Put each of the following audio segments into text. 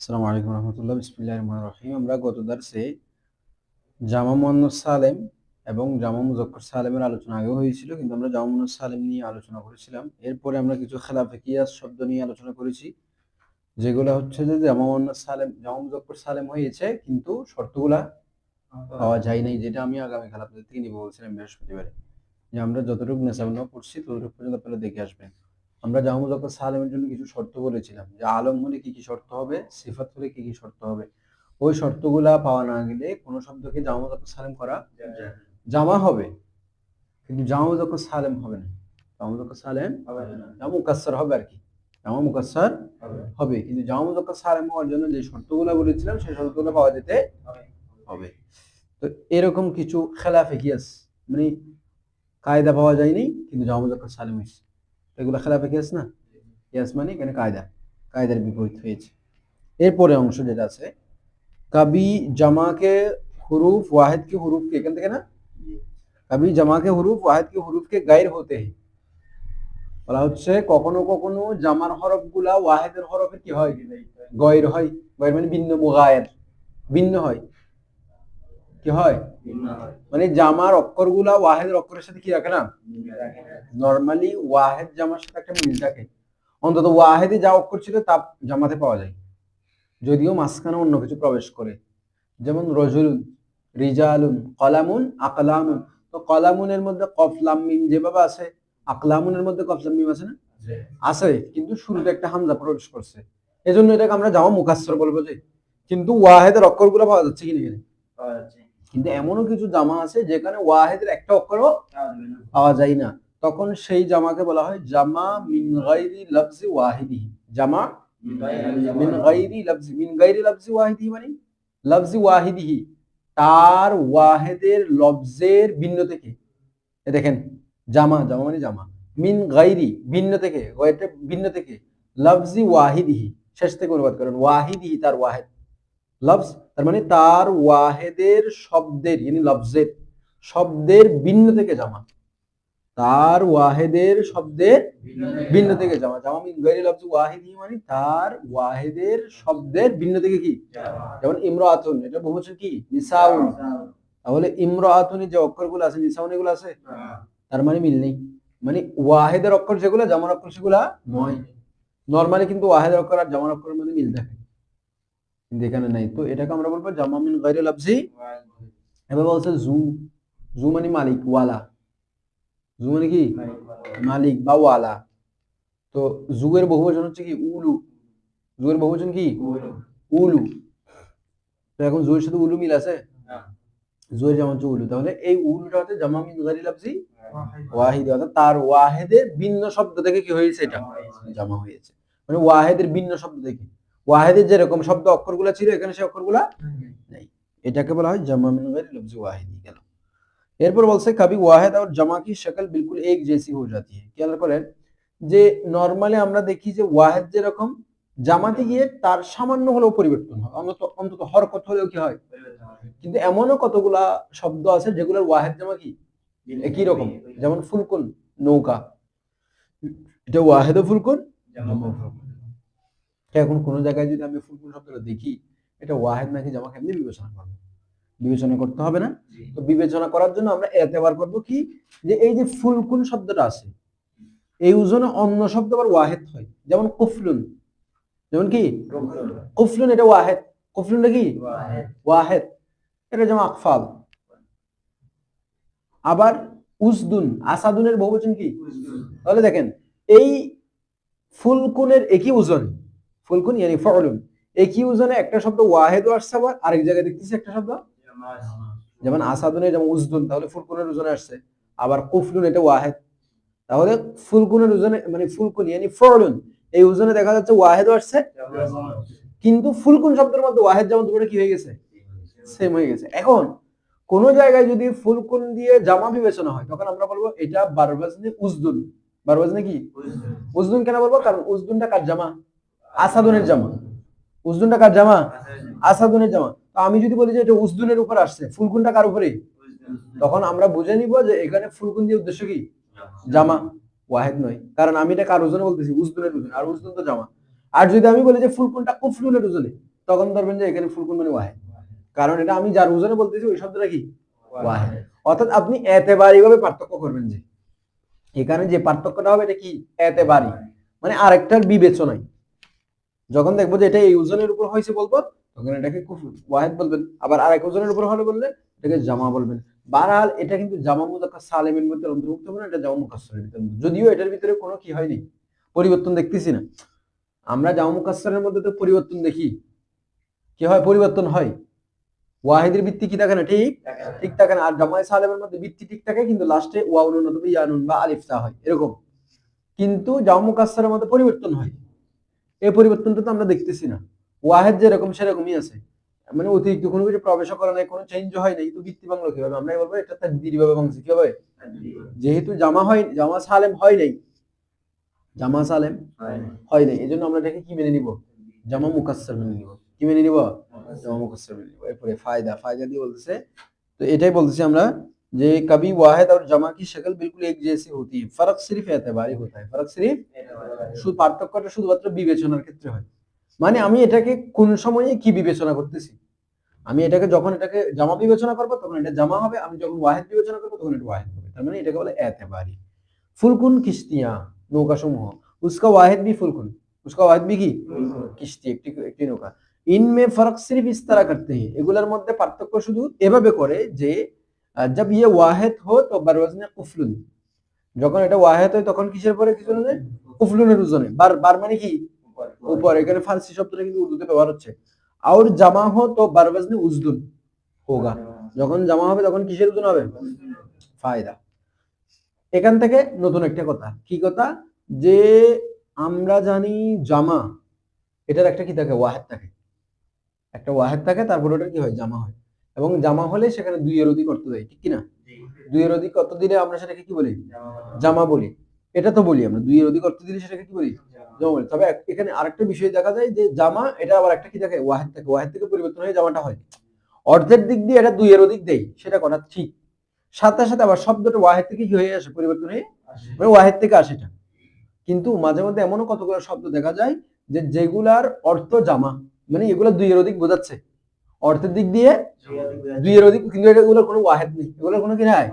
আসসালামু আলাইকুম রহমতুল্লাহ, বিসমিল্লাহির রহমানির রহিম। আমরা গত দার্সে জামা মুয়ান্নাস সালেম এবং জামা মুজাক্কার সালেমের আলোচনা আগেও হয়েছিল, কিন্তু আমরা জামা মুয়ান্নাস সালেম নিয়ে আলোচনা করেছিলাম। এরপরে আমরা কিছু খেলাফে কিয়াস শব্দ নিয়ে আলোচনা করেছি, যেগুলো হচ্ছে যে জামা মুয়ান্নাস সালেম জামা মুজাক্কার সালেম হয়েছে কিন্তু শর্তগুলা পাওয়া যায় নাই, যেটা আমি আগামীকাল আপনাদের থেকে নিব বলছিলাম বৃহস্পতিবারে। যে আমরা যতটুকু নেশাবনা পড়ছি ততটুকু পর্যন্ত আপনারা দেখে আসবেন। আমরা জামা মুজাক্কার সালেমের জন্য কিছু শর্ত বলেছিলাম, যে আলম হলে কি কি শর্ত হবে, সিফাত হলে কি কি শর্ত হবে। ওই শর্তগুলা পাওয়া না গেলে কোনো শব্দকে জামা মুজাক্কার সালেম করা জামা হবে, কিন্তু জামা মুজাক্কার সালেম হবে না। জামা মুজাক্কার সালেম জামা মুকাসসার হবে আর কি, জামা মুকাসসার হবে, কিন্তু জামা মুজাক্কার সালেম হওয়ার জন্য যে শর্তগুলা বলেছিলাম সেই শর্তগুলো পাওয়া যেতে হবে। তো এরকম কিছু খেলাফে কিয়াস, মানে কায়দা পাওয়া যায়নি কিন্তু জামা মুজাক্কার সালেম হয়েছে, এগুলো খেলাফে কিয়াস না। কিয়াস মানে এখানে কায়দার বিপরীত হয়েছে। এরপরে অংশ যেটা আছে, कभी जमा के হুরুফ ওয়াহিদ के হুরুফ के, এখান থেকে না, कभी जमा के হুরুফ ওয়াহিদ के হুরুফ के গায়র হতে हैं। বলা হচ্ছে কখনো কখনো জামার হরফগুলা ওয়াহিদের হরফের কি হয়, গয়র হয়। গয়র মানে ভিন্ন, মুগায়ের ভিন্ন হয়, কি হয়, মানে জামার অক্ষরগুলা ওয়াহিদের অক্ষরের সাথে কি রাখে না। নরমালি ওয়াহিদ জামার সাথে একটা মিল থাকে, অন্তত ওয়াহিদে যা অক্ষর ছিল তা জামাতে পাওয়া যায়, যদিও মাঝখানে অন্য কিছু প্রবেশ করে। যেমন রজুলুন, রিজালুন, কলামুন, আকলামুন। তো কলামুনের মধ্যে কফ লাম মিম যেভাবে আছে, আকলামুনের মধ্যে কফ লাম মিম আছে না, আছে, কিন্তু শুরুতে একটা হামজা প্রবেশ করছে, এজন্য এটাকে আমরা জামা মুকাসসর বলবো। যে কিন্তু ওয়াহিদের অক্ষরগুলো পাওয়া যাচ্ছে কিনা এখানে, কিন্তু এমনও কিছু জামা আছে যেখানে ওয়াহিদের একটা অক্ষরও পাওয়া যায় না, তখন সেই জামাকে বলা হয় জামা মিন গায়রি লফজি ওয়াহিদিহি। জামা মিন গায়রি লফজি, মিন গায়রি লফজি ওয়াহিদিহি মানে লফজি ওয়াহিদিহি, তার ওয়াহিদের লফজের ভিন্ন থেকে। এ দেখেন, জামা জামা মানে জামা, মিন গায়রি ভিন্ন থেকে, গায়রটা ভিন্ন থেকে, লফজি ওয়াহিদিহি শেষ থেকে অনুবাদ করেন, ওয়াহিদিহি তার ওয়াহিদ, লফজ তার মানে তার ওয়াহিদের শব্দের, yani লফজের শব্দের ভিন্ন থেকে জামা, তার ওয়াহিদের শব্দের ভিন্ন থেকে জামা। জামা মিন গায়রি লফজি ওয়াহিদি মানে তার ওয়াহিদের শব্দের ভিন্ন থেকে কি, যেমন ইমরাতুন, এটা বহুবচন কি, নিসাউন। তাহলে ইমরাতুনি যে অক্ষরগুলো আছে, নিসাউন এগুলো আছে, তার মানে মিল নেই, মানে ওয়াহিদের অক্ষর যেগুলো জামার অক্ষর সেগুলা নয়। নরমালি কিন্তু ওয়াহিদের অক্ষর আর জামার অক্ষরের মধ্যে মিল থাকে, কিন্তু এখানে নাই। তো এটাকে আমরা বলবো জামা মিন গায়রি লফজি। এবার বলছে জু, জু মানে মালিক, ওয়ালা, জু মানে কি, মালিক বা ওয়ালা। তো জুয়ের বহুবচন হচ্ছে কি, উলু। জুয়ের বহুবচন কি, উলু। তো এখন জুয়ের সাথে উলু মিল আছে, জুয়ের জামা হচ্ছে উলু, তাহলে এই উলুটা হচ্ছে জামা মিন গায়রি লফজি ওয়াহিদ, অর্থাৎ তার ওয়াহিদের ভিন্ন শব্দ থেকে কি হয়েছে, এটা জামা হয়েছে, মানে ওয়াহিদের ভিন্ন শব্দ থেকে। ওয়াহিদের যেরকম শব্দ অক্ষরগুলো ছিল এখানে সেই অক্ষরগুলা নেই, এটাকে বলা হয় জামা মিন গায়রি লফজি ওয়াহিদি। গেল। এরপর বলছে কবি ওয়াহিদ আর জামা কি শক্ল বিলকুল এক জैसी हो जाती है। খেয়াল করেন যে নরমালি আমরা দেখি যে ওয়াহিদ যেরকম, জামাতে গিয়ে তার সামান্য হলেও পরিবর্তন হয়, অন্তত অন্তত হরকত হলেও কি হয়, কিন্তু এমনও কতগুলা শব্দ আছে যেগুলোর ওয়াহিদ জামা কি একই রকম। যেমন ফুলকুন, নৌকা, এটা ওয়াহিদও ফুলকুন, জামাও ফুলকুন। এখন কোন জায়গায় যদি আমি ফুলকুন শব্দটা দেখি, এটা ওয়াহিদ নাকি জামা, কেমনি বিবেচনা করবো, বিবেচনা করতে হবে না। তো বিবেচনা করার জন্য আমরা এতেবার করব কি, যে এই যে ফুলকুন শব্দটা আছে, এই ওজনে অন্য শব্দ আবার ওয়াহিদ হয়, যেমন কুফলুন, যেমন কি কুফলুন, এটা ওয়াহিদ, কুফলুনটা কি ওয়াহিদ, এটা যেমন আকফাল। আবার উসদুন, আসাদুনের বহুবচন কি, তাহলে দেখেন এই ফুলকুনের একই ওজন, ফুলকুন ইয়ানি ফাউলুন, একই ওজনে একটা শব্দ ওয়াহিদও আসছে, আবার আরেক জায়গায় দেখতেছি একটা শব্দ, যেমন আসাদুনে যেমন উজদুন, তাহলে ফুলকুনের ওজনে আসছে। আবার কুফলুন, এটা ওয়াহিদ, তাহলে ফুলকুনের ওজনে মানে ফুলকুন ইয়ানি ফাউলুন, এই ওজনে দেখা যাচ্ছে ওয়াহিদও আসছে, কিন্তু ফুলকুন শব্দের মধ্যে ওয়াহিদ জামা দুটো কি হয়ে গেছে, সেম হয়ে গেছে। এখন কোন জায়গায় যদি ফুলকুন দিয়ে জামা বিবেচনা হয়, তখন আমরা বলবো এটা বারবাজনে উজদুন। বারবাজনে কি উজদুন, কেন বলবো, কারণ উজদুনটা কার জামা, আসাদুনের জামা। উজদুনটা কার জামা, আসাদুনের জামা। তো আমি যদি বলি যে এটা উজদুনের উপর আসছে, ফুলকুনটা কার উপরে, তখন আমরা বুঝে নিব যে এখানে ফুলকুন দিয়ে উদ্দেশ্য কি, জামা, ওয়াহিদ নয়, কারণ আমি এটা কার ওজনে বলতেছি, উজদুনের ওজনে, আর উজদুন তো জামা। আর যদি আমি বলি যে ফুলকুনটা কুফলুনের ওজনে, তখন ধরবেন যে এখানে ফুলকুন মানে ওয়াহেদ, কারণ এটা আমি যার ওজনে বলতেছি ওই শব্দটা কি ওয়াহেদ। অর্থাৎ আপনি এতেবারি ভাবে পার্থক্য করবেন যে এখানে যে পার্থক্যটা হবে এটা কি এতেবারি, মানে আরেকটার বিবেচনায়। যখন দেখবো যে এটা এই ওজনের উপর হয়েছে বলবো, তখন এটাকে ওয়াহেদ বলবেন। আবার আরেক ওজনের উপর হলে বললে এটাকে জামা বলবেন। বারহাল এটা কিন্তু জামা মুযাক্কার সালেমের মধ্যে অন্তর্ভুক্ত হবে না, এটা জামা মুকাসসারের ভিতরে, যদিও এটার ভিতরে কোনো কি হয়নি, পরিবর্তন দেখতেছি না। আমরা জামা মুকাসসারের মধ্যে তো পরিবর্তন দেখি, কি হয় পরিবর্তন হয়, ওয়াহিদের ভিত্তি কি থাকে না, ঠিক থাকে না। আর জামাই সালেমের মধ্যে ভিত্তি ঠিক থাকে, কিন্তু লাস্টে ওয়াও নুন অথবা ইয়া নুন বা আলিফ তা হয় এরকম। কিন্তু জামা মুকাসসারের মধ্যে পরিবর্তন হয়, এই পরিবর্তনটা তো আমরা দেখতেছি না। ওয়াহেদ যেরকম সেরকমই আছে, মানে অতিরিক্ত কোনো কিছু প্রবেশ করা নাই, কোনো চেঞ্জ হয় নাই, তো ভিত্তি বাংলা কিভাবে আমরা বলবো এটা তাকদীরি ভাবে ভাঙছে কি হবে, যেহেতু জামা হয়, জামা সালেম হয় নাই, জামা সালেম হয় নাই, এজন্য আমরা এটাকে কি মেনে নিব, জামা মুকাসসার মেনে নিব। কি মেনে নিব, জামা মুকাসসার মেনে নিব। এরপরে ফায়দা, ফায়দা দিয়ে বলতেছে, তো এটাই বলতেছি আমরা যে কবি ওয়াহিদ और जमा की शक्ल बिल्कुल एक जैसी होती है, फर्क सिर्फ एतबारी होता है, फर्क सिर्फ শুধু পার্থক্যটা শুধুমাত্র বিবেচনার ক্ষেত্রে হয়। মানে আমি এটাকে কোন সময়ে কি বিবেচনা করতেছি, আমি এটাকে যখন এটাকে জামা বিবেচনা করব তখন এটা জামা হবে, আমি যখন ওয়াহিদ বিবেচনা করব তখন এটা ওয়াহিদ হবে। তার মানে এটাকে বলে এতেবারি। ফুলকুন কিস্তিয়া, নৌকা সমূহ, उसका वाहिद भी फुलकुन, उसका वाहिद भी কি কিস্তি, একটি নৌকা। इनमें फर्क सिर्फ इस तरह करते हैं, এগুলোর মধ্যে পার্থক্য শুধু এভাবে করে যে जब ये वाहिद हो तो बरवजन कुफलुन, যখন এটা ওয়াহিদ হয় তখন কিসের পরে কিছু না কুফলুনের ওজনে, বার বার মানে কি উপর, এখানে ফারসি শব্দটা কিন্তু উর্দুতে ব্যবহার হচ্ছে। और जमा हो तो बरवजन उजदुन होगा, যখন জামা হবে তখন কিসের ওজন হবে, ফায়দা। এখান থেকে নতুন একটা কথা, কি কথা, যে আমরা জানি জামা এটার একটা কি থাকে, ওয়াহেদ থাকে, একটা ওয়াহেদ থাকে, তারপর ওটা কি হয়, জামা হয়। এবং জামা হলে সেখানে দুই এর অধিক অর্থ দেয়, ঠিক কিনা, দুই এর অধিক অর্থ দিলে আমরা সেটাকে কি বলি, জামা বলি। এটা তো বলি আমরা দুই এর অধিক অর্থ দিলে সেটাকে কি বলি, জামা বলি। তবে এখানে আরেকটা বিষয় দেখা যায় যে জামা এটা আবার একটা কি থাকে, ওয়াহেদ থাকে, ওয়াহেদ থেকে পরিবর্তন হয়ে জামাটা হয়। অর্ধের দিক দিয়ে এটা দুই এর অধিক দেয়, সেটা কথা ঠিক, সাথে সাথে আবার শব্দটা ওয়াহেদ থেকে কি হয়ে আসে, পরিবর্তন হয়ে, মানে ওয়াহেদ থেকে আসে এটা। কিন্তু মাঝে মধ্যে এমনও কতগুলো শব্দ দেখা যায় যে যেগুলার অর্থ জামা, মানে এগুলো দুই এর অধিক বোঝাচ্ছে, অর্থের দিক দিয়ে দুই এর অধিক, কিন্তু এগুলোর কোনো ওয়াহেদ নেই, এগুলোর কোনো কি নাই।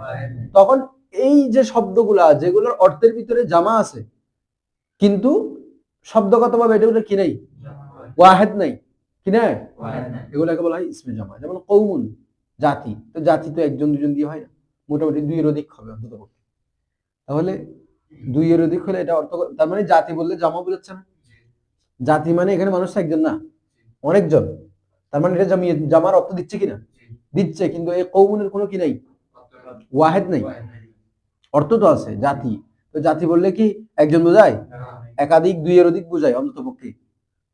তখন এই যে শব্দগুলা যেগুলোর অর্থের ভিতরে জামা আছে কিন্তু শব্দগতভাবে এটাগুলো কি নেই, ওয়াহেদ নাই, কি না, এগুলোকে বলা হয় ইসমে জামা। যেমন কওমুন, জাতি, তো জাতি তো একজন দুজন দিয়ে হয় না, মোটামুটি দুই এর অধিক হবে অন্তত। তাহলে দুই এর অধিক হলে এটা অর্থ, তার মানে জাতি বললে জামা বোঝাচ্ছে না, জাতি মানে এখানে মানুষ একজন না, অনেকজন। তার মানে এটা জামার অর্থ দিচ্ছে কিনা, দিচ্ছে, কিন্তু এই কওমুনের কোনো কি নাই, ওয়াহেদ নাই, অর্থ তো আছে জাতি। তো জাতি বললে কি একজন বোঝায়, একাধিক দুই এর অধিক বোঝায় অন্তত পক্ষে।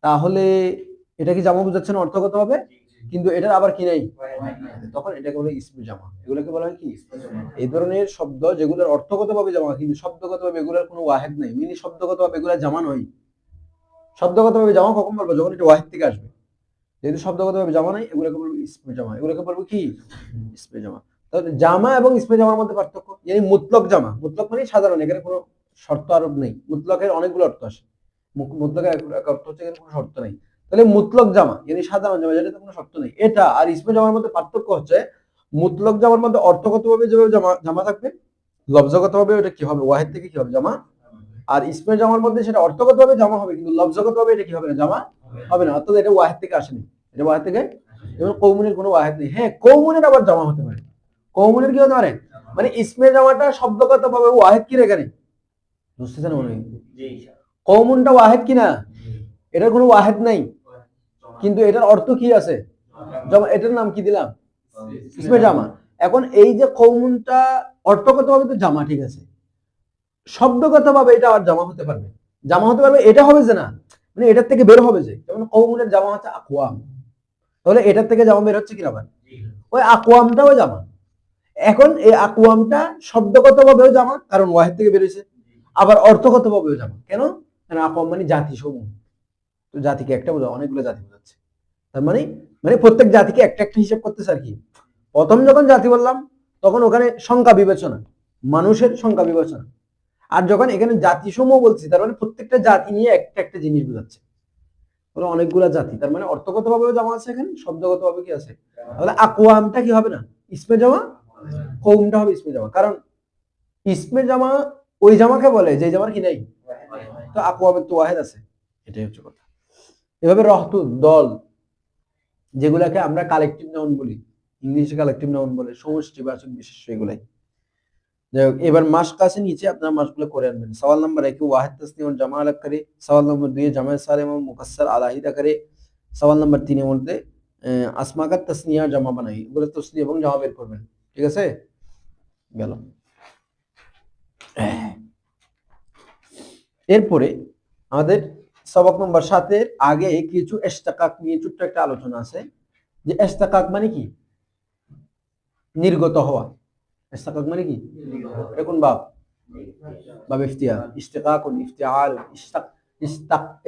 তাহলে এটা কি জামা বোঝাচ্ছে না অর্থগত হবে, কিন্তু এটার আবার কি নাই, তখন এটাকে বলে ইসমে জামা। এগুলোকে বলা হয় কি, এই ধরনের শব্দ যেগুলোর অর্থগতভাবে জামা কিন্তু শব্দগতভাবে এগুলোর কোনো ওয়াহেদ নেই, মিনি শব্দগতভাবে এগুলো জামা নয়। শব্দগতভাবে জামা কখন বলবো, যখন এটা ওয়াহেদ থেকে আসবে, যেহেতু শব্দগতভাবে জামা নাই, এগুলোকে বলবো ইসমে জামা, এগুলোকে বলবো কি ইসমে জামা। তাহলে জামা এবং ইসমে জামার মধ্যে পার্থক্য, yani মুতলক জামা, মুতলক মানে সাধারণ, এখানে কোনো শর্ত আরোপ নেই, মুতলকের অনেকগুলো অর্থ আসে, মুতলকের এক অর্থ হচ্ছে এখানে কোনো শর্ত নেই। তাহলে মুতলক জামা yani সাধারণ জামা, যেটাতে কোনো শর্ত নেই, এটা আর ইসমে জামার মধ্যে পার্থক্য হচ্ছে মুতলক জামার মধ্যে অর্থগতভাবে যেভাবে জামা জামা থাকবে, লফজগতভাবে ওটা কি হবে, ওয়াহিদ থেকে কি হবে, জামা। আর ইসমে জামার মধ্যে সেটা অর্থগতভাবে জামা হবে, কিন্তু লফজগতভাবে এটা কি হবে না, জামা হবে না, অর্থাৎ এটা ওয়াহিদ থেকে আসেনি, এটা ওয়াহিদ থেকে। যেমন কওমুনের কোনো ওয়াহিদ নেই, হ্যাঁ কওমুনের আবার জামা হতে পারে, কওমুনের কি হতে পারে, মানে ইসমে জামাটা শব্দগতভাবে ওয়াহিদ কি এখানে, বুঝতেছেন মনে হয়, কওমুনটা ওয়াহিদ কি না, এটার কোনো ওয়াহিদ নাই, কিন্তু এটার অর্থ কি আছে, জামা, এটার নাম কি দিলাম, ইসমে জামা। এখন এই যে কওমুনটা অর্থগতভাবে তো জামা, ঠিক আছে, শব্দগতভাবে এটা আর জামা হতে পারবে, জামা হতে পারবে, এটা হবে যে না, মানে এটার থেকে বের হবে যে, যেমন কওমুনের জামা হচ্ছে আকওয়াম, তাহলে এটার থেকে জামা বের হচ্ছে কিনা, আবার ওই আকওয়ামটাও জামা। এখন এই আকওয়ামটা শব্দগতভাবেও জামা, কারণ ওয়াহিদ থেকে বের হয়েছে, আবার অর্থগতভাবেও জামা, কেন, কারণ আকওয়াম মানে জাতি সমূহ, তো জাতিকে একটা বোঝা, অনেকগুলো জাতি বোঝাচ্ছে। তার মানে মানে প্রত্যেক জাতিকে একটা একটা হিসাব করতেছে আর কি। প্রথম যখন জাতি বললাম তখন ওখানে সংখ্যা বিবেচনা, মানুষের সংখ্যা বিবেচনা, আর যখন এখানে জাতি সমূহ বলছি তার মানে প্রত্যেকটা জাতি নিয়ে একটা একটা জিনিস বোঝাচ্ছে। অনেকগুলা জাতি, তার মানে অর্থগতভাবে জামা আছে, এখানে শব্দগতভাবে কি আছে? তাহলে আকওয়ামটা কি হবে না ইসমে জামা, কওমটা হবে ইসমে জামা, কারণ ইসমে জামা ওই জামাকে বলে যে জামার কি নাই, তো আকওয়ামের তো ওয়াহেদ আছে, এটাই হচ্ছে কথা। এভাবে রহতু দল, যেগুলাকে আমরা কালেকটিভ নাউন বলি, ইংলিশে কালেকটিভ নাউন বলে, সমষ্টিবাচক বিশেষ্য এগুলাই। যাই হোক, এবার মাস্ক আছে নিচে, আপনার মাস্কগুলো করে আনবেন। সওয়াল নম্বর 1 ওয়াহিদ তাসনিয়া और জামা अलग करे, সওয়াল নম্বর 2 জামা সালিম और মুকাসসার আলাহিদা করে, সওয়াল নম্বর 3 এর মধ্যে আসমা কা তাসনিয়া জামা বানাই, এগুলো তাসনিয়া এবং জামা বের করবেন। ঠিক আছে, গেল। এরপরে আমাদের সবক নম্বর 7 এর আগে কিছু ইশতিকাক নিয়ে ছোট্ট একটা আলোচনা আছে, যে ইশতিকাক মানে কি? নির্গত হওয়া। ইশতিকাক মানে কি? এটা কোন বাব? বাব ইফতিয়াল। ইশতিকাকুন, ইফতিআল,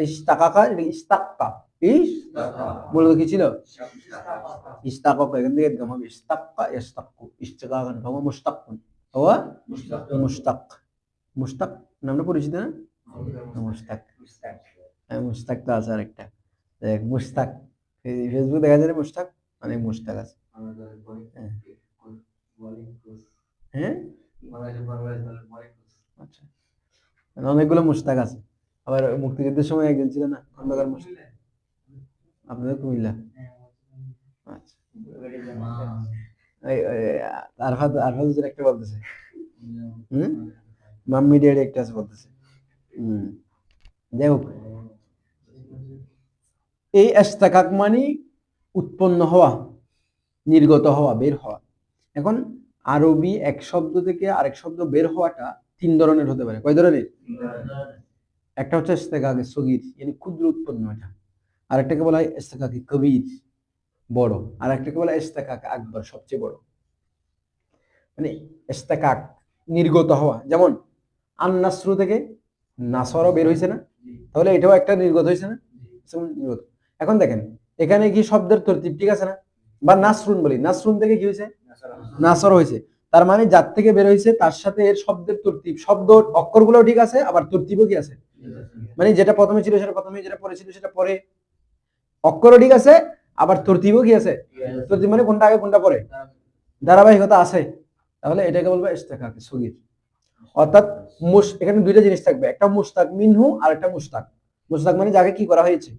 ইশতাকাকা, ইশতাক্কা, মূলত কি ছিল? ইশতাকাকা, এখান থেকে গম হবে ইশতাক্কা, ইশতাক্কু, ইশতিকাকান হুয়া মুশতাক্কুন, হুয়া মুশতাক। মুশতাক নামটা পরিচিত না? মুশতাক, মুশতাক তো আছে আরেকটা, দেখ মুশতাক, ফেসবুক দেখা যায় মুশতাক, মানে মুশতাক আছে। হ্যাঁ, আচ্ছা, অনেকগুলো মুশতাক আছে। আবার মুক্তিযুদ্ধের সময় একজন ছিল না খন্দকার মুশতাক, আপনাদের কুমিল্লা। আচ্ছা, আরফাত হুজুর একটা বলতেছে, মাম্মি ড্যাডি একটা আছে বলতেছে। যাই হোক, এই ইশতিকাক মানে উৎপন্ন হওয়া, নির্গত হওয়া, বের হওয়া। এখন আরবি এক শব্দ থেকে আরেক শব্দ বের হওয়াটা 3 ধরনের হতে পারে। কয় ধরনের? একটা হচ্ছে ইশতিকাকে সগীর, মানে ক্ষুদ্র উৎপন্ন, এটা। আরেকটাকে বলা হয় ইশতিকাকে কবির, বড়। আর একটাকে বলা হয় ইশতিকাক আকবর, সবচেয়ে বড়। মানে ইশতিকাক নির্গত হওয়া, যেমন আন নাসরু থেকে নাসর বের হইছে না, তাহলে এটাও একটা নির্গত হইছে না? নির্গত। এখন দেখেন এখানে কি শব্দের তরতিব ঠিক আছে না? বা নাসরুন বলি, নাসরুন থেকে কি হইছে? নাসর হইছে। তার মানে যার থেকে বের হইছে তার সাথে এর শব্দের তরতিব, শব্দ অক্ষরগুলো ঠিক আছে, আবার তরতিবও কি আছে? মানে যেটা প্রথমে ছিল সেটা প্রথমে, যেটা পরে ছিল সেটা পরে, অক্ষরও ঠিক আছে, আবার তরতিবও কি আছে? তরতিব মানে কোনটা আগে কোনটা পরে, ধারাবাহিকতা আছে। তাহলে এটাকে বলবো ইশতিকাক সগীর। অর্থাৎ এখানে দুইটা জিনিস থাকবে, একটা মুশতাক মিনহু আর একটা মুশতাক। মুশতাক মানে যাকে কি করা হয়েছে,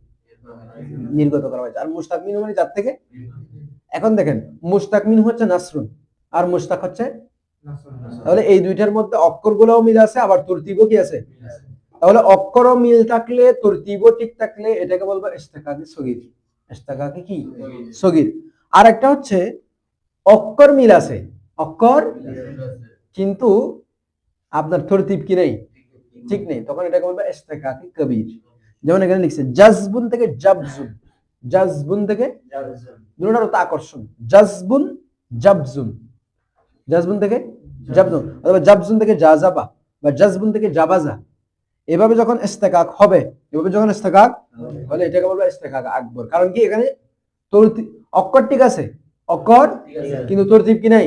নির্গত করা হয়েছে, আর মুশতাক মিনহু মানে যার থেকে। এখন দেখেন মুশতাক মিনহু হচ্ছে নাসরুন, আর মুশতাক হচ্ছে, তাহলে এই দুইটার মধ্যে অক্ষরগুলোও মিল আছে, আবার তরতিবও কি আছে। তাহলে অক্ষরও মিল থাকলে, তরতিবও ঠিক থাকলে, এটাকে বলবো ইশতিকাকে সগীর। ইশতিকাকে কি? সগীর। আর একটা হচ্ছে অক্ষর মিল আছে, অক্ষর কিন্তু আপনার তরতিব কি নেই, ঠিক নেই, তখন এটাকে বলবো ইশতিকাকে কবির। যেমন এখানে লিখছে জাজবুন থেকে জাবজুন, জাজবুন থেকে, দুটোর অর্থ আকর্ষণ। জাজবুন, জাবজুন, জাজবুন থেকে জাবজুন, অথবা জাবজুন থেকে জাজাবা, বা জাজবুন থেকে জাবাজা। এভাবে যখন ইশতিকাক হবে, এভাবে যখন ইশতিকাক হলে এটাকে বলবো ইশতিকাক আকবর। কারণ কি এখানে তরতিব, অক্ষর ঠিক আছে, অক্ষর কিন্তু তরতিব কি নাই,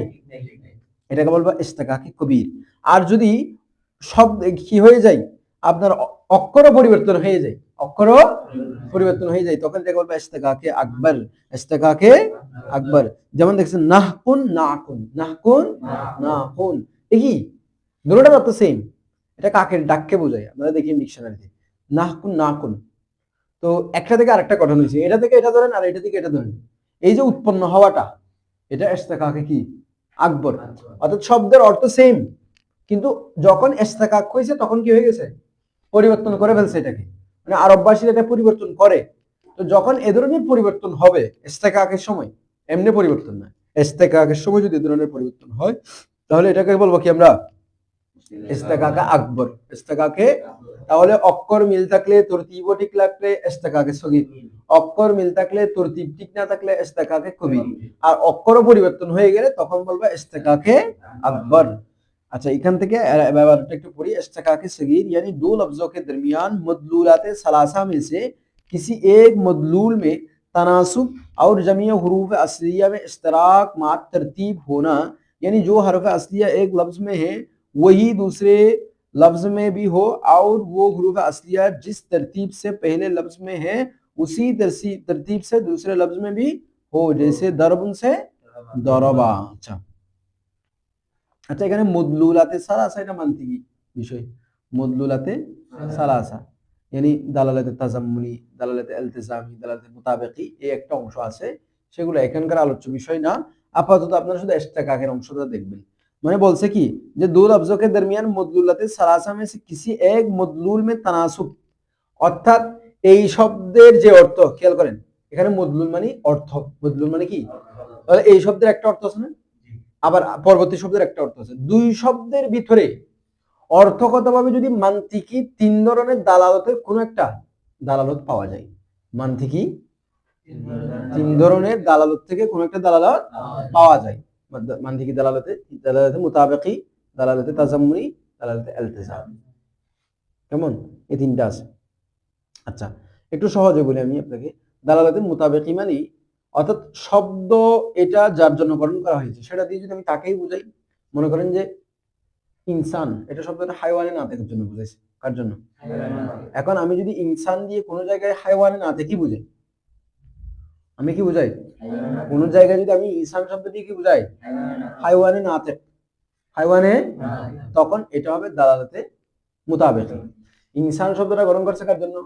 এটাকে বলবো ইশতিকাকে কবির। আর যদি শব্দ কি হয়ে যায়, আপনার অক্ষরও পরিবর্তন হয়ে যায়, অক্ষরও পরিবর্তন হয়ে যায়, তখন এটাকে বলবো ইশতিকাকে আকবর, ইশতিকাকে আকবর। যেমন দেখছেন নাহকুন নাকুন, নাহকুন নাকুন, কি দুটোটার অর্থ সেম। এটা কাকের ডাককে বোঝায়, আপনারা দেখেন ডিকশনারিতে, নাহকুন নাকুন। তো একটা থেকে আরেকটা গঠন হয়েছে, এটা থেকে এটা ধরেন আর এটা থেকে এটা ধরেন, এই যে উৎপন্ন হওয়াটা, এটা ইশতিকাকে কি আকবর। অর্থাৎ শব্দের অর্থ সেম, কিন্তু যখন ইশতিকাক হয়েছে তখন কি হয়ে গেছে, পরিবর্তন করে ফেলছে এটাকে, মানে আরববাসীরা এটা পরিবর্তন করে। তো যখন এ ধরনের পরিবর্তন হবে ইশতিকাকের সময়, এমনি পরিবর্তন না, ইশতিকাকের সময় যদি এ ধরনের পরিবর্তন হয়, তাহলে এটাকে বলবো কি আমরা, ইশতিকাকে আকবর, ইশতিকাকে। তাহলে অক্ষর মিল থাকলে, তরতিব ঠিক লাগলে ইশতিকাকে সগীর, অক্ষর মিল থাকলে তরতিব ঠিক না থাকলে ইশতিকাকে কবির, আর অক্ষরও পরিবর্তন হয়ে গেলে তখন বলবো ইশতিকাকে আকবর। अच्छा इखान থেকে এবার একটু পড়ি। इश्तिकाके सगीर यानी दो लफ्जों के दरमियान मदलूलात सलासा में से किसी एक मदलूल में तनासुब और जमी हुरूफ असलिया में इश्तराक मा तरतीब होना, यानी जो हरफ असलिया एक लफ्ज में है वही दूसरे लफ्ज में भी हो, और वो हुरूफ असलिया जिस तरतीब से पहले लफ्ज में है उसी तरतीब से दूसरे लफ्ज में भी हो, जैसे दरबुन से दरबा। अच्छा अच्छा, এখানে মদলুলাতে সালাসা এটা মান্তিকি বিষয়। মদলুলাতে সালাসা यानी দালালাতে তাজাম্মুনি, দালালাতে ইলতিজামি, দালালাতে মুতাবিকি, এই একটা অংশ আছে, সেগুলো এখানকার আলোচ্য বিষয় না। আপাতত আপনারা শুধু ইশতিকাকের অংশটা দেখবেন। মানে বলছে কি যে দো লফজों के दरमियान মদলুলাতে সালাসা में से किसी एक মদলুল में तनासुब, অর্থাৎ এই শব্দের যে অর্থ, খেয়াল করেন এখানে মদলুল মানে অর্থ, মদলুল মানে কি, তাহলে এই শব্দের একটা অর্থ আছে না, আবার পরবর্তী শব্দের একটা অর্থ আছে, দুই শব্দের ভিতরে অর্থগতভাবে যদি মান্তিকি তিন ধরনের দালালতের কোন একটা দালালত পাওয়া যায়, মান্তিকি তিন ধরনের দালালত থেকে কোন একটা দালালত পাওয়া যায়, মান্তিকি দালালতে, দালালতে মুতাবিকি, দালালতে তাজাম্মুনি, দালালতে ইলতিজামি, কেমন, এই তিনটা আছে। আচ্ছা একটু সহজে বলি আমি আপনাকে, দালালাতে মুতাবিকি মানে অর্থাৎ শব্দ এটা যার জন্য গঠন করা হয়েছে সেটা দিয়ে যদি আমি তাকেই বুঝাই, মনে করেন যে ইনসান, এটা শব্দটা হাইওয়ানে না থাকার জন্য বুঝাইছে, কার জন্য, এখন আমি যদি ইনসান দিয়ে কোনো জায়গায় হাইওয়ানে না থেকে বুঝাই, আমি কি বুঝাই, কোন জায়গায় যদি আমি ইনসান শব্দ দিয়ে কি বুঝাই, হাইওয়ানে না থাকে, হাইওয়ানে, তখন এটা হবে দালালাতে মুতাবিকি। ইনসান শব্দটা গঠন করছে কার জন্য,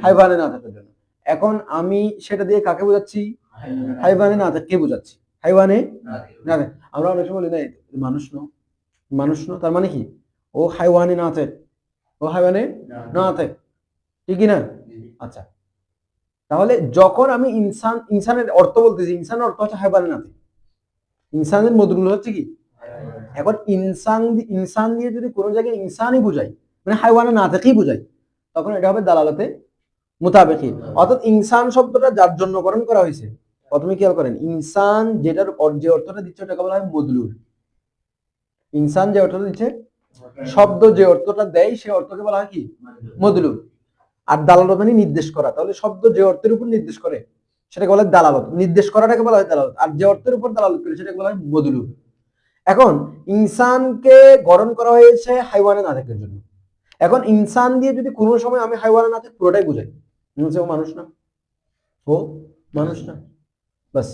হাইওয়ানে না থাকার জন্য, এখন আমি সেটা দিয়ে কাকে বোঝাচ্ছি, হাইওয়ানে না থাকে বোঝাচ্ছি, হাইওয়ানে না থাকে। আমরা অনেক সময় বলি না মানুষ ন, মানুষ ন, তার মানে কি ও হাইওয়ানে না থাকে, ও হাইওয়ানে না থাকে, ঠিক না। আচ্ছা তাহলে যখন আমি ইনসান, ইনসানের অর্থ বলতেছি, ইনসানের অর্থ হচ্ছে হাইওয়ানে না থাকে, ইনসানের মদলুল হচ্ছে কি, এখন ইনসান, ইনসান দিয়ে যদি কোনো জায়গায় ইনসানই বুঝাই, মানে হাইওয়ানে না থেকেই বুঝাই, তখন এটা হবে দালালাতে মুতাবিকি। অর্থাৎ ইনসান শব্দটা যার জন্য গঠন করা হয়েছে, প্রথমে খেয়াল করেন ইনসান যেটার যে অর্থটা দিচ্ছে ওটাকে বলা হয় মদলুল। ইনসান যে অর্থটা দিচ্ছে, শব্দ যে অর্থটা দেয় সেই অর্থকে বলা হয় কি, মদলুল। আর দালালত মানে নির্দেশ করা, তাহলে শব্দ যে অর্থের উপর নির্দেশ করে সেটাকে বলা হয় দালালত, নির্দেশ করাটাকে বলা হয় দালালত, আর যে অর্থের উপর দালালত করে সেটাকে বলা হয় মদলুল। এখন ইনসানকে গঠন করা হয়েছে হাইওয়ানে না থাকার জন্য, এখন ইনসান দিয়ে যদি কোনো সময় আমি হাইওয়ানে না থাকি পুরোটাই বুঝাই, ও মানুষ না, ও মানুষ না, বাস,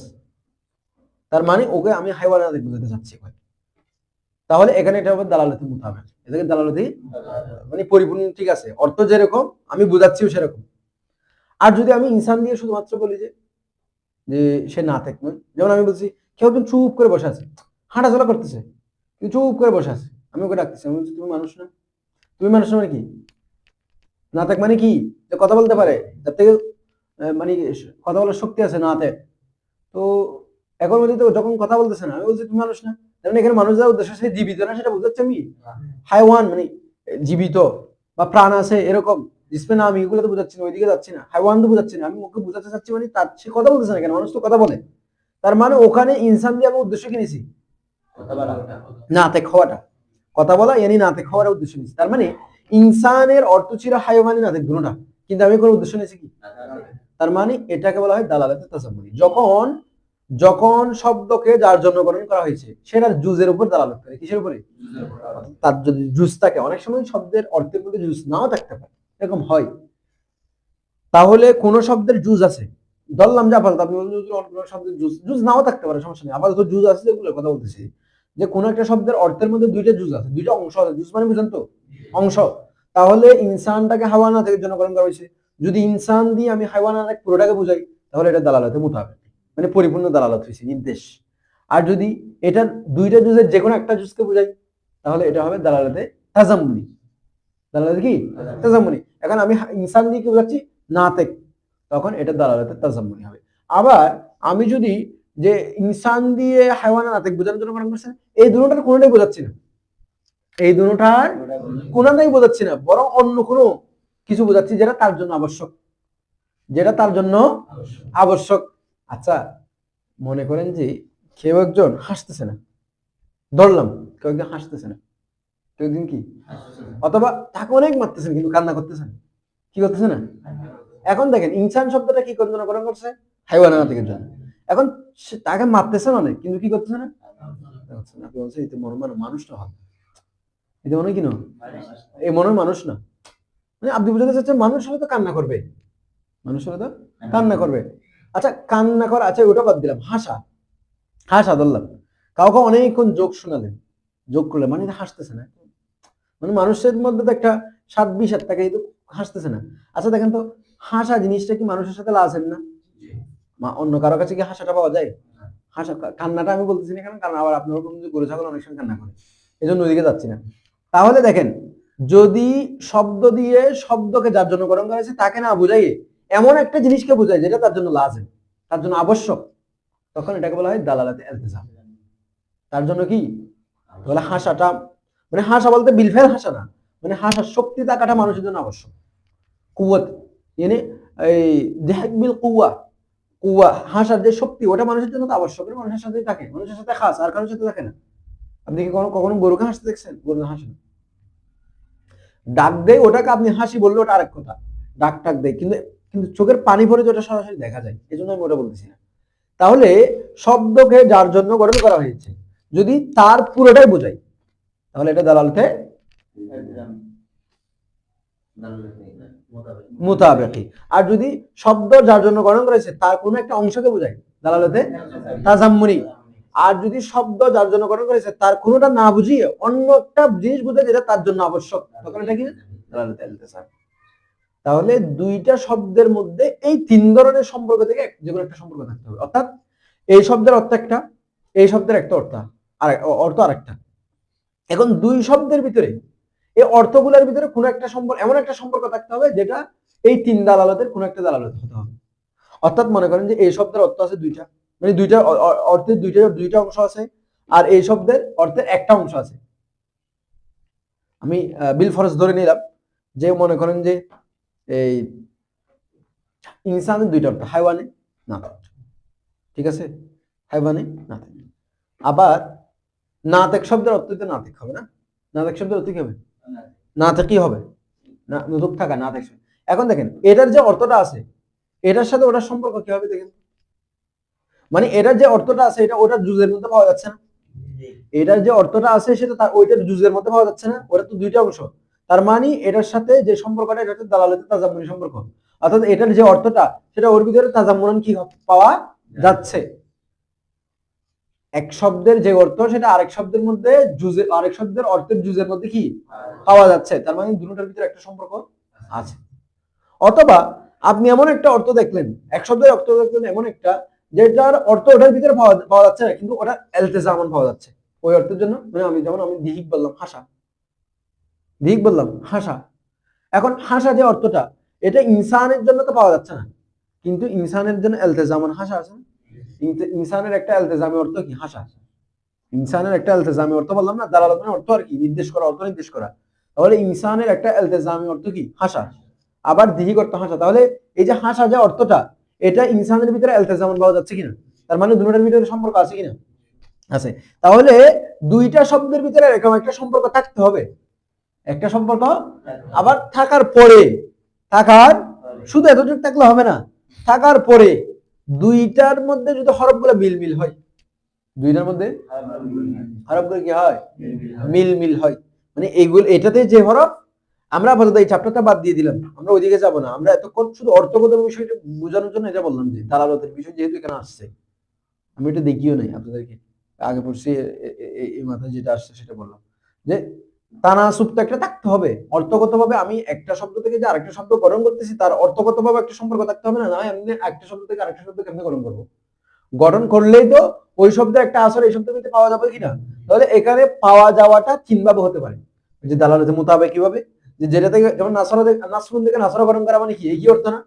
তার মানে ওকে আমি হাইওয়ানে না থাকি বুঝাতে চাচ্ছি, তাহলে এখানে এটা হবে দালালাতে মুতাবিক, এটাকে দালালাতে মানে পরিপূর্ণ, ঠিক আছে, অর্থ যেরকম আমি বুঝাচ্ছিও সেরকম। আর যদি আমি ইনসান দিয়ে শুধুমাত্র বলি যে সে না থাকবে, যেমন আমি বলছি কেউ একজন চুপ করে বসে আছে, হাঁটাচলা করতেছে কিন্তু চুপ করে বসে আছে, আমি ওকে ডাকতেছি, আমি বলছি তুমি মানুষ না, তুমি মানুষ না মানে কি, না থাক মানে কি, যে কথা বলতে পারে, তার থেকে মানে কথা বলার শক্তি আছে না থাক, তো এখন বলছি তো যখন কথা বলতেছে না, আমি বলছি তুমি মানুষ না, কারণ এখানে মানুষ যাওয়ার উদ্দেশ্য সে জীবিত না সেটা বুঝাচ্ছি আমি, হাইওয়ান মানে জীবিত বা প্রাণ আছে এরকম, জিসমে না, আমি এগুলো তো বুঝাচ্ছি না, ওইদিকে যাচ্ছি না, হাইওয়ান তো বুঝাচ্ছি না, আমি ওকে বুঝাতে চাচ্ছি মানে তার সে কথা বলতেছে না কেন, মানুষ তো কথা বলে, তার মানে ওখানে ইনসান দিয়ে আমি উদ্দেশ্য কি নিছি, নাতে খাওয়াটা, কথা বলা ইয়ানি নাতে খাওয়ার উদ্দেশ্য নিছি, তার মানে ইনসানের অর্থ ছিল হাইওয়ানি নাতে দুটোটা, কিন্তু আমি কোনো উদ্দেশ্য নিয়েছি কি, তার মানে এটাকে বলা হয় দালালাতে তাসাম্মুনি। যখন যখন শব্দকে যার জন্য গঠন করা হয়েছে সেটার জুজের উপর দালালত করে, কিসের উপরে, তার যদি জুজ থাকে, অনেক সময় শব্দের অর্থের মধ্যে জুজ নাও থাকতে পারে, এরকম হয়, তাহলে কোন শব্দের জুজ আছে, ধরলাম যে আপাতত আপনি শব্দের জুজ, জুজ নাও থাকতে পারে, সমস্যা নেই, আপাতত জুজ আছে যেগুলো কথা বলতেছি, যে কোন একটা শব্দের অর্থের মধ্যে দুইটা জুজ আছে, দুইটা অংশ আছে, জুজ মানে বুঝেন তো অংশ, তাহলে ইনসানটাকে হাইওয়ানা থেকে জন্য গঠন করা হয়েছে, যদি ইনসান দিয়ে আমি হাইওয়ানা পুরোটাকে বুঝাই তাহলে এটা দালালাতে মুতাবিক, মানে পরিপূর্ণ দালালত হয়েছে, নির্দেশ। আর যদি এটা দুইটা জুজের যে কোনো একটা জুজকে বুঝাই তাহলে এটা হবে দালালাতে তাজাম্মুনি, দালালাতে কি তাজাম্মুনি। এখন আমি ইনসান দিয়ে কি বুঝাচ্ছি, নাতেক, তখন এটা দালালাতে তাজাম্মুনি হবে। আবার আমি যদি যে ইনসান দিয়ে হাইওয়ানা নাতেক বোঝানোর জন্য গঠন করছেন, এই দুটোটার কোনোটাই বোঝাচ্ছি না, এই দুটোটার কোনোটাই বোঝাচ্ছি না, বরং অন্য কোনো কিছু বোঝাচ্ছি যেটা তার জন্য আবশ্যক, যেটা তার জন্য আবশ্যক। আচ্ছা মনে করেন যে কেউ একজন হাসতেছে না, ধরলাম কেউ একজন হাসতেছে না, কেউ একদিন কি, অথবা তাকে অনেক মারতেছেন কিন্তু কান্না করতেছেন, কি করতেছে না। এখন দেখেন ইনসান শব্দটা কি গঠন করছে, হাইওয়ানা নাতিকের জন্য, এখন তাকে মারতেছেন অনেক কিন্তু কি করতেছে না, আপনি বলছেন এই তো মনে মনে মানুষ না হবে, এটা মনে কি না, এই মনে মানুষ না, মানে আপনি বুঝাতে চাচ্ছেন মানুষ হলে তো কান্না করবে, মানুষেরা তো কান্না করবে। আচ্ছা কান্না করা, আচ্ছা ওটা বাদ দিলাম, হাসা, হাসা ধরলাম, কাউকে অনেকক্ষণ যোগ শোনালেন, যোগ করলে মানে হাসতেছে না, মানে মানুষের মধ্যে তো একটা স্বাদ বিষাদ থাকে, কিন্তু হাসতেছে না। আচ্ছা দেখেন তো, হাসা জিনিসটা কি মানুষের সাথে লাজেন না? অন্য কারো কাছে কি হাসাটা পাওয়া যায়? হাসা, কান্নাটা আমি বলতেছি না কেন, কারণ আবার আপনার গরু ছাগল অনেক সময় কান্না করে, এই জন্য ওইদিকে যাচ্ছি না। তাহলে দেখেন, যদি শব্দ দিয়ে শব্দকে যার জন্য গঠন করা হয়েছে তাকে না বুঝাইয়ে এমন একটা জিনিসকে বোঝায় যেটা তার জন্য লাজেম, তার জন্য আবশ্যক, তখন এটাকে বলা হয় দালালাতে ইলতিজাম। তার জন্য কি বলে, হাসাটা মানে হাসা বলতে বিলফেল হাসা না, মানে হাসার শক্তি থাকাটা মানুষের জন্য আবশ্যক। কুওয়াত মানে এই দেহাক বিল কুওয়া, কুওয়া হাসার যে শক্তি ওটা মানুষের জন্য তো আবশ্যক, মানুষের সাথেই থাকে, মানুষের সাথে খাস, আর কারোর সাথে থাকে না। আপনি কি কখনো গরুকে হাসতে দেখছেন? গরু হাসে না, ডাক দেয়, ওটাকে আপনি হাসি বললে ওটা আরেক কথা, ডাক টাক দেয়, কিন্তু কিন্তু চোখের পানি পড়ে যেটা সরাসরি দেখা যায়, এই জন্য আমি ওটা বলতেছি না। তাহলে শব্দকে যার জন্য গঠন করা হয়েছে যদি তার পুরোটাই বোঝায়, তাহলে এটা দালালতে মুতাবেকি। আর যদি শব্দ যার জন্য গঠন করেছে তার কোনো একটা অংশকে বোঝায়, দালালতে তাজাম্মুনি। আর যদি শব্দ যার জন্য গঠন করেছে তার কোনোটা না বুঝিয়ে অন্য একটা জিনিস বোঝায় যেটা তার জন্য আবশ্যক, তখন এটা কি দালালতে ইলতিজাম। তাহলে দুইটা শব্দের মধ্যে এই তিন ধরনের সম্পর্ক থেকে যে কোনো একটা সম্পর্ক থাকতে হবে, অর্থাৎ এই শব্দের অর্থ একটা, এই শব্দের একটা অর্থ আর অর্থ আরেকটা। এখন দুই শব্দের ভিতরে এই অর্থগুলোর ভিতরে কোনো একটা সম্পর্ক, এমন একটা সম্পর্ক থাকতে হবে যেটা এই তিন দালালতের কোনো একটা দালালত হতে হবে। অর্থাৎ মনে করেন যে এই শব্দের অর্থ আছে দুইটা, মানে দুইটা অর্থের দুইটা অংশ আছে, আর এই শব্দের অর্থের একটা অংশ আছে। আমি বিল ফরজ ধরে নিলাম যে মনে করেন যে এই ইনসানের দুইটা অর্থ, হাইওয়ানে না, ঠিক আছে, হাইওয়ানে না। আবার নাতেক শব্দের অর্থ তো নাতেক হবে না, নাতেক শব্দের অর্থ কি হবে? নাতেকই হবে, না নুতুক থাকা নাতেক। এখন দেখেন এটার যে অর্থটা আছে এটার সাথে ওটার সম্পর্ক কি হবে দেখেন, মানে এটার যে অর্থটা আছে এটা ওটার জুজের মধ্যে পাওয়া যাচ্ছে না, এটার যে অর্থটা আছে সেটা তার ওইটার জুজের মধ্যে পাওয়া যাচ্ছে না, ওটা তো দুইটা অংশ। তার মানে এটার সাথে যে সম্পর্কটা এটা হচ্ছে দালালাতে তাজাম্মুনি সম্পর্ক, অর্থাৎ এটার যে অর্থটা সেটা ওর ভিতরে তাজাম্মুনান কি পাওয়া যাচ্ছে। এক শব্দের যে অর্থ সেটা আরেক শব্দের মধ্যে জুজে, আরেক শব্দের অর্থের জুজের মধ্যে কি পাওয়া যাচ্ছে, তার মানে দুটোর ভিতরে একটা সম্পর্ক আছে। অথবা আপনি এমন একটা অর্থ দেখলেন, এক শব্দের অর্থ দেখলেন এমন একটা যেটার অর্থ ওটার ভিতরে পাওয়া যাচ্ছে না, কিন্তু ওটা ইলতিজামান পাওয়া যাচ্ছে ওই অর্থের জন্য। মানে আমি যেমন আমি দিহিক বললাম হাসা, দিহিক বললাম হাসা, এখন হাসা যে অর্থটা এটা ইনসানের জন্য তো পাওয়া যাচ্ছে না, কিন্তু ইনসানের জন্য ইলতিজামান হাসা আছে। ইনসানের একটা ইলতিজামি অর্থ কি হাসা, ইনসানের একটা ইলতিজামি অর্থ বললাম না, দালালাতের অর্থ আর কি নির্দেশ করা, অর্থ নির্দেশ করা। তাহলে ইনসানের একটা ইলতিজামি অর্থ কি হাসা, আবার দিহিক অর্থ হাসা। তাহলে এই যে হাসা যে অর্থটা এটা ইনসানের ভিতরে ইলতিজামান পাওয়া যাচ্ছে কিনা, তার মানে দুটোর ভিতরে সম্পর্ক আছে কিনা, আছে। তাহলে দুইটা শব্দের ভিতরে এরকম একটা সম্পর্ক থাকতে হবে, একটা সম্পর্ক আবার থাকার পরে, থাকার শুধু এতটুকু থাকলে হবে না, থাকার পরে দুইটার মধ্যে যদি হরফগুলো মিল মিল হয়, দুইটার মধ্যে হরফগুলো কি হয় মিল মিল হয়, মানে এইগুলো এটাতে যে হরফ, আমরা আপাতত এই চ্যাপ্টারটা বাদ দিয়ে দিলাম, আমরা ওইদিকে যাব না, আমরা এতক্ষণ শুধু অর্থগত বিষয়টা বোঝানোর জন্য এটা বললাম যে দালালতের বিষয় যেহেতু এখানে আসছে, আমি এটা দেখিও নাই আপনাদেরকে, আগে পড়ছি এই মাথায় যেটা আসছে সেটা বললাম যে তানাসুব তো একটা থাকতে হবে, অর্থগতভাবে আমি একটা শব্দ থেকে যে আরেকটা শব্দ গঠন করতেছি তার অর্থগতভাবে একটা সম্পর্ক থাকতে হবে না, না আমি একটা শব্দ থেকে আরেকটা শব্দ কেমনে গঠন করবো, গঠন করলেই তো ওই শব্দের একটা আসর এই শব্দের মধ্যে পাওয়া যাবে কিনা। তাহলে এখানে পাওয়া যাওয়াটা তিনভাবে হতে পারে, যে দালালতে মোতাবেক কিভাবে, যে যেটা থেকে যেমন নাসরুন থেকে নাসরা গঠন করা মানে কি এই কি অর্থ না,